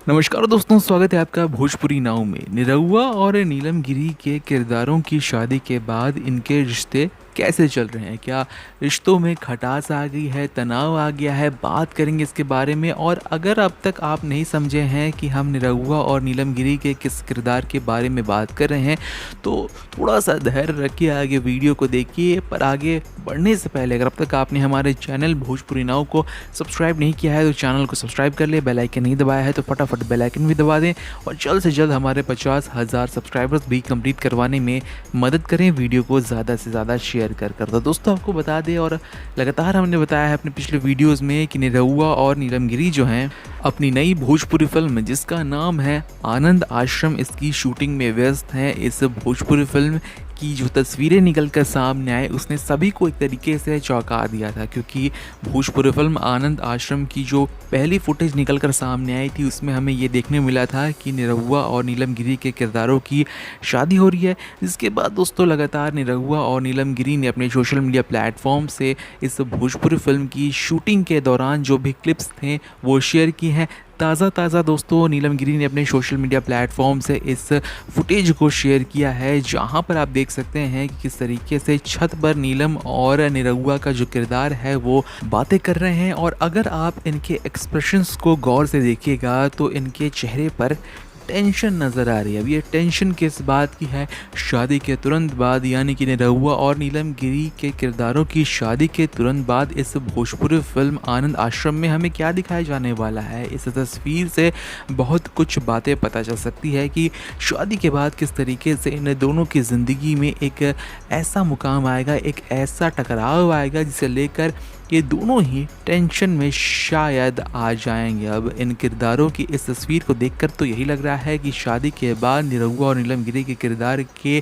नमस्कार दोस्तों, स्वागत है आपका भोजपुरी नाव में। निरहुआ और नीलम गिरी के किरदारों की शादी के बाद इनके रिश्ते कैसे चल रहे हैं, क्या रिश्तों में खटास आ गई है, तनाव आ गया है, बात करेंगे इसके बारे में। और अगर अब तक आप नहीं समझे हैं कि हम निरहुआ और नीलम गिरी के किस किरदार के बारे में बात कर रहे हैं, तो थोड़ा सा धैर्य रखिए, आगे वीडियो को देखिए। पर आगे बढ़ने से पहले अगर अब तक आपने हमारे चैनल भोजपुरी नाव को सब्सक्राइब नहीं किया है तो चैनल को सब्सक्राइब कर ले, बेल आइकन नहीं दबाया है तो फटाफट बेल आइकन भी दबा दें और जल्द से जल्द हमारे 50,000 सब्सक्राइबर्स भी कंप्लीट करवाने में मदद करें, वीडियो को ज़्यादा से ज़्यादा शेयर कर दो। दोस्तों आपको बता दें, और लगातार हमने बताया है अपने पिछले वीडियोज़ में कि निरहुआ और नीलम गिरी जो हैं अपनी नई भोजपुरी फिल्म जिसका नाम है आनंद आश्रम, इसकी शूटिंग में व्यस्त हैं। इस भोजपुरी फिल्म की जो तस्वीरें निकल कर सामने आए उसने सभी को एक तरीके से चौंका दिया था, क्योंकि भोजपुरी फिल्म आनंद आश्रम की जो पहली फुटेज निकल कर सामने आई थी उसमें हमें ये देखने मिला था कि निरहुआ और नीलम गिरी के किरदारों की शादी हो रही है। जिसके बाद दोस्तों लगातार निरहुआ और नीलम गिरी ने अपने सोशल मीडिया प्लेटफॉर्म से इस भोजपुरी फिल्म की शूटिंग के दौरान जो भी क्लिप्स थे वो शेयर की हैं। ताज़ा दोस्तों नीलम गिरी ने अपने सोशल मीडिया प्लेटफॉर्म से इस फुटेज को शेयर किया है, जहां पर आप देख सकते हैं कि किस तरीके से छत पर नीलम और निरहुआ का जो किरदार है वो बातें कर रहे हैं। और अगर आप इनके एक्सप्रेशंस को गौर से देखिएगा तो इनके चेहरे पर टेंशन नज़र आ रही है। अब ये टेंशन किस बात की है? शादी के तुरंत बाद, यानी कि निरहुआ और नीलम गिरी के किरदारों की शादी के तुरंत बाद इस भोजपुरी फिल्म आनंद आश्रम में हमें क्या दिखाया जाने वाला है। इस तस्वीर से बहुत कुछ बातें पता चल सकती है कि शादी के बाद किस तरीके से इन दोनों की ज़िंदगी में एक ऐसा मुकाम आएगा, एक ऐसा टकराव आएगा जिसे लेकर ये दोनों ही टेंशन में शायद आ जाएंगे। अब इन किरदारों की इस तस्वीर को देखकर तो यही लग रहा है कि शादी के बाद निरहुआ और नीलम गिरी के किरदार के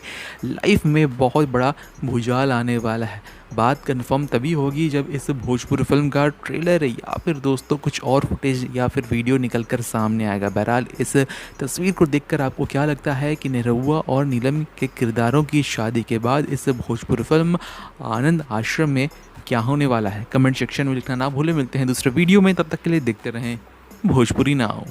लाइफ में बहुत बड़ा भूचाल आने वाला है। बात कंफर्म तभी होगी जब इस भोजपुरी फिल्म का ट्रेलर या फिर दोस्तों कुछ और फुटेज या फिर वीडियो निकल कर सामने आएगा। बहरहाल इस तस्वीर को देखकर आपको क्या लगता है कि निरहुआ और नीलम के किरदारों की शादी के बाद इस भोजपुरी फिल्म आनंद आश्रम में क्या होने वाला है? कमेंट सेक्शन में लिखना ना भूलें। मिलते हैं दूसरे वीडियो में, तब तक के लिए देखते रहें भोजपुरी नाव।